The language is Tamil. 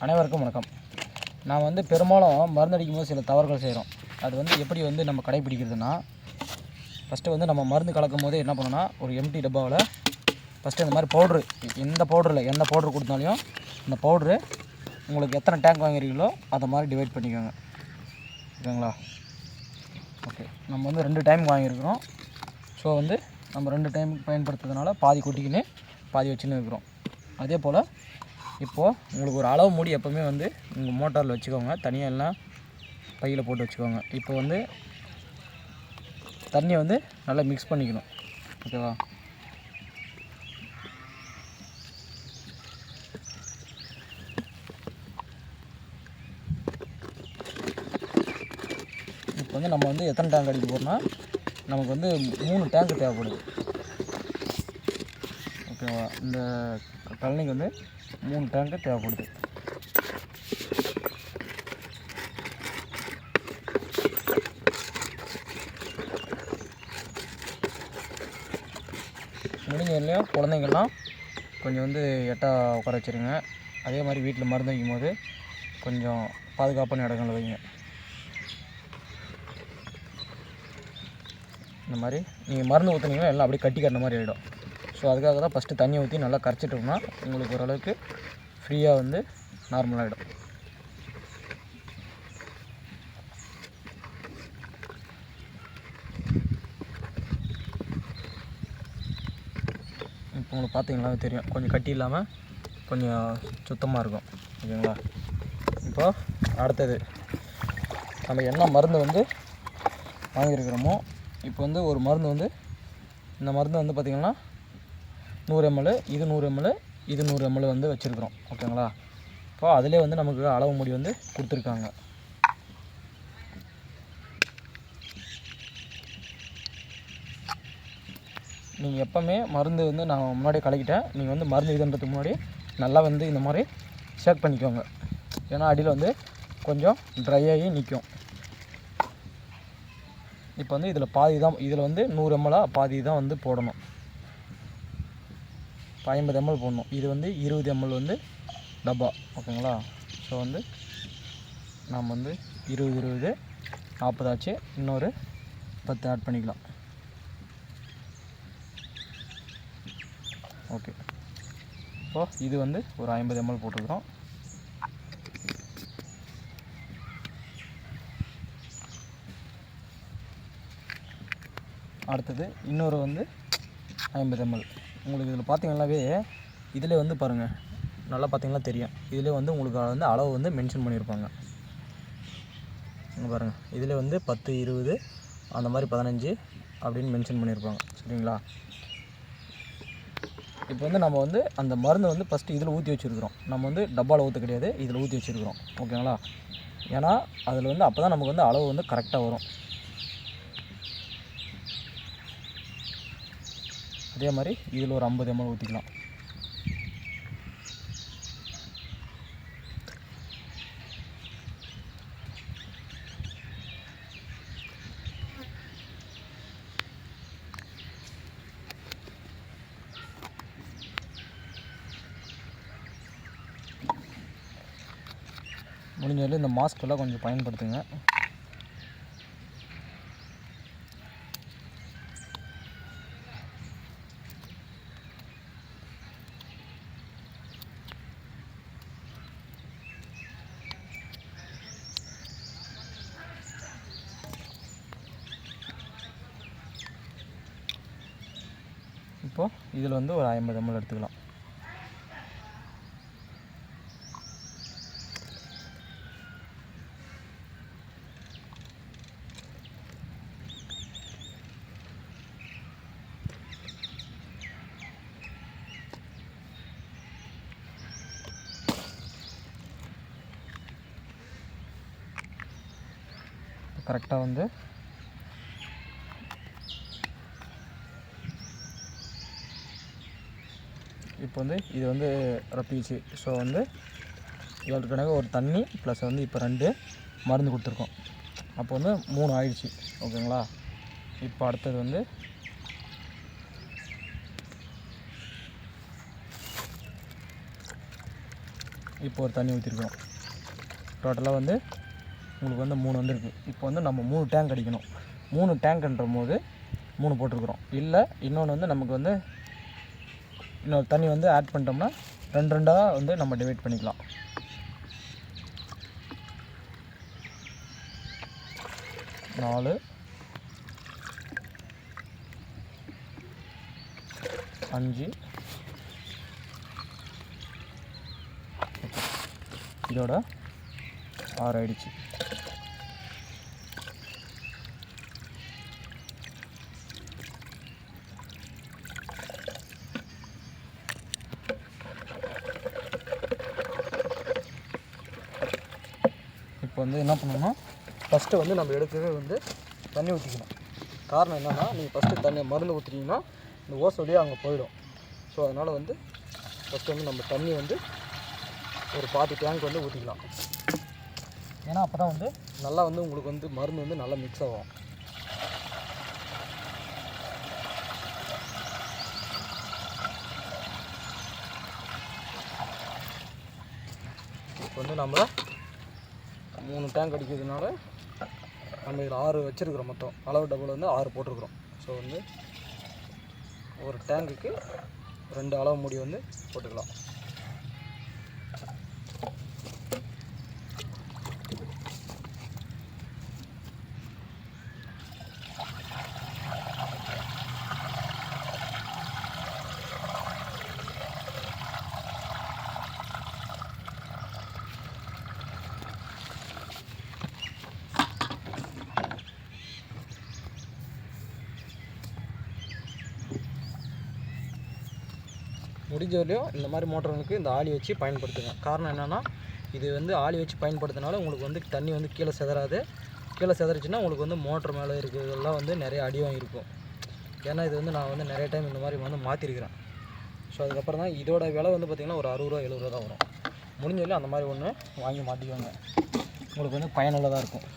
அனைவருக்கும் வணக்கம். நான் வந்து பெரும்பாலும் மருந்தடிக்கும் போது சில தவறுகள் செய்கிறோம். அது வந்து எப்படி வந்து நம்ம கடைப்பிடிக்கிறதுனா, ஃபஸ்ட்டு வந்து நம்ம மருந்து கலக்கும் போது என்ன பண்ணணும்னா, ஒரு எம்டி டப்பாவில் ஃபஸ்ட்டு இந்த மாதிரி பவுட்ரு, எந்த பவுட்ரு கொடுத்தாலையும் இந்த பவுட்ரு உங்களுக்கு எத்தனை டேங்க் வாங்கிறீங்களோ அதை மாதிரி டிவைட் பண்ணிக்கோங்க. ஓகேங்களா? ஓகே, நம்ம வந்து 2 டைம் வாங்கியிருக்கிறோம். ஸோ வந்து நம்ம 2 டைம் பயன்படுத்துறதுனால பாதி கொட்டிக்கின்னு பாதி வச்சுன்னு இருக்கிறோம். அதே போல் இப்போது உங்களுக்கு ஒரு அளவு மூடி எப்போவுமே வந்து உங்கள் மோட்டாரில் வச்சுக்கோங்க. தனியாக எல்லாம் பையில் போட்டு வச்சுக்கோங்க. இப்போ வந்து தண்ணியை வந்து நல்லா மிக்ஸ் பண்ணிக்கணும். ஓகேவா? இப்போ வந்து நம்ம வந்து எத்தனை டேங்க் அடிக்க போகிறோம்னா, நமக்கு வந்து 3 டேங்க் தேவைப்படுது. ஓகேவா? இந்த கழனிக்கு வந்து 3 டேங்க்கு தேவைப்படுது. முடிஞ்ச வரையிலையும் குழந்தைங்கள்லாம் கொஞ்சம் வந்து எட்டாக உட்கார வச்சுருங்க. அதே மாதிரி வீட்டில் மருந்து வைக்கும் போது கொஞ்சம் பாதுகாப்பான இடங்களில் வைங்க. இந்த மாதிரி நீங்கள் மருந்து ஊற்றுனீங்கன்னா எல்லாம் அப்படியே கட்டி கட்டின மாதிரி ஆகிடும். ஸோ அதுக்காக தான் ஃபஸ்ட்டு தண்ணியை ஊற்றி நல்லா கரைச்சிட்டோம்னா உங்களுக்கு ஓரளவுக்கு ஃப்ரீயாக வந்து நார்மலாகிடும். இப்போ உங்களுக்கு பார்த்தீங்களா தெரியும், கொஞ்சம் கட்டி இல்லாமல் கொஞ்சம் சுத்தமாக இருக்கும். ஓகேங்களா? இப்போது அடுத்தது நம்ம என்ன மருந்து வந்து வாங்கியிருக்கிறோமோ, இப்போ வந்து ஒரு மருந்து வந்து இந்த மருந்து வந்து பார்த்திங்கன்னா 100 ml, இது 100 ml, இது 100 ml வந்து வச்சுருக்குறோம். ஓகேங்களா? இப்போ அதிலே வந்து நமக்கு அளவு மூடி வந்து கொடுத்துருக்காங்க. நீங்கள் எப்போவுமே மருந்து வந்து நான் முன்னாடியே கலக்கிட்டேன். நீங்கள் வந்து மருந்து இதுன்றதுக்கு முன்னாடி நல்லா வந்து இந்த மாதிரி ஷேக் பண்ணிக்கோங்க. ஏன்னா அடியில் வந்து கொஞ்சம் ட்ரை ஆகி நிற்கும். இப்போ வந்து இதில் பாதி தான், இதில் வந்து 100 ml பாதி தான் வந்து போடணும். 50 ml போடணும். இது வந்து 20 ml வந்து டப்பா. ஓகேங்களா? ஸோ வந்து நாம் வந்து 20 40 ஆச்சு, இன்னொரு 10 ஆட் பண்ணிக்கலாம். ஓகே, இப்போது இது வந்து ஒரு 50 ml போட்டுக்கிறோம். அடுத்தது இன்னொரு வந்து 50 ml. உங்களுக்கு இதில் பார்த்தீங்கன்னாவே இதில் வந்து பாருங்கள், நல்லா பார்த்தீங்கன்னா தெரியும். இதில் வந்து உங்களுக்கு வந்து அளவு வந்து மென்ஷன் பண்ணியிருப்பாங்க. இங்கே பாருங்கள், இதில் வந்து 10 20 அந்த மாதிரி 15 அப்படின்னு மென்ஷன் பண்ணியிருப்பாங்க. சரிங்களா? இப்போ வந்து நம்ம வந்து அந்த மருந்து வந்து ஃபஸ்ட்டு இதில் ஊற்றி வச்சுருக்குறோம். நம்ம வந்து டப்பாவில் ஊற்ற கிடையாது, இதில் ஊற்றி வச்சுருக்குறோம். ஓகேங்களா? ஏன்னா அதில் வந்து அப்போ தான் நமக்கு வந்து அளவு வந்து கரெக்டாக வரும். அதே மாதிரி இதில் ஒரு 50 ml ஊற்றிக்கலாம். முடிஞ்ச வரையும் இந்த மாஸ்க் எல்லாம் கொஞ்சம் பயன்படுத்துங்க. இப்போது இதில் வந்து ஒரு 50 ml எடுத்துக்கலாம். கரெக்டாக வந்து இப்போ வந்து இது வந்து ரப்பிச்சு. ஸோ வந்து ஏற்கனவே ஒரு தண்ணி ப்ளஸ் வந்து இப்போ 2 மருந்து கொடுத்துருக்கோம். அப்போ வந்து 3 ஆயிடுச்சு. ஓகேங்களா? இப்போ அடுத்தது வந்து இப்போ ஒரு தண்ணி ஊற்றிருக்கோம். டோட்டலாக வந்து உங்களுக்கு வந்து 3 வந்திருக்கு. இப்போ வந்து நம்ம 3 டேங்க் அடிக்கணும். 3 டேங்க்ன்ற போது 3 போட்டிருக்கிறோம். இல்லை இன்னொன்று வந்து நமக்கு வந்து இன்னொரு தண்ணி வந்து ஆட் பண்ணிட்டோம்னா 2 வந்து நம்ம டிவைட் பண்ணிக்கலாம். நாலு 5 இதோட 6 ஆயிடுச்சு. இப்போ வந்து என்ன பண்ணணும்னா ஃபஸ்ட்டு வந்து நம்ம எடுக்கவே வந்து தண்ணி ஊற்றிக்கணும். காரணம் என்னென்னா நீங்கள் ஃபஸ்ட்டு தண்ணி மருந்து ஊற்றிட்டிங்கன்னா இந்த ஓஸ் வழியாக அங்கே போயிடும். ஸோ அதனால் வந்து ஃபஸ்ட்டு வந்து நம்ம தண்ணி வந்து ஒரு 40 டேங்க் வந்து ஊற்றிக்கலாம். ஏன்னா அப்போ தான் வந்து நல்லா வந்து உங்களுக்கு வந்து மருந்து வந்து நல்லா மிக்ஸ் ஆகும். இப்போ வந்து நம்ம 3 டேங்க் அடிக்கிறதுனால நம்ம இதில் 6 வச்சுருக்குறோம். மொத்தம் அளவு டபுள் வந்து 6 போட்டிருக்குறோம். ஸோ வந்து ஒரு டேங்குக்கு 2 அளவு மூடி வந்து போட்டுக்கலாம். முடிஞ்ச வரையும் இந்த மாதிரி மோட்டர்களுக்கு இந்த ஆளி வச்சு பயன்படுத்துங்க. காரணம் என்னென்னா இது வந்து ஆளி வச்சு பயன்படுத்தினால உங்களுக்கு வந்து தண்ணி வந்து கீழே சிதறாது. கீழே சிதறிச்சுன்னா உங்களுக்கு வந்து மோட்ரு மேலே இருக்கிறதெல்லாம் வந்து நிறைய அடி வாங்கியிருக்கும். ஏன்னா இது வந்து நான் வந்து நிறைய டைம் இந்த மாதிரி வந்து மாற்றிருக்கிறேன். ஸோ அதுக்கப்புறம் தான் இதோட விலை வந்து பார்த்திங்கன்னா ஒரு 60 ரூபா 70 ரூபா தான் வரும். முடிஞ்ச வரையும் அந்த மாதிரி ஒன்று வாங்கி மாட்டிக்கோங்க. உங்களுக்கு வந்து பயனுள்ளதாக இருக்கும்.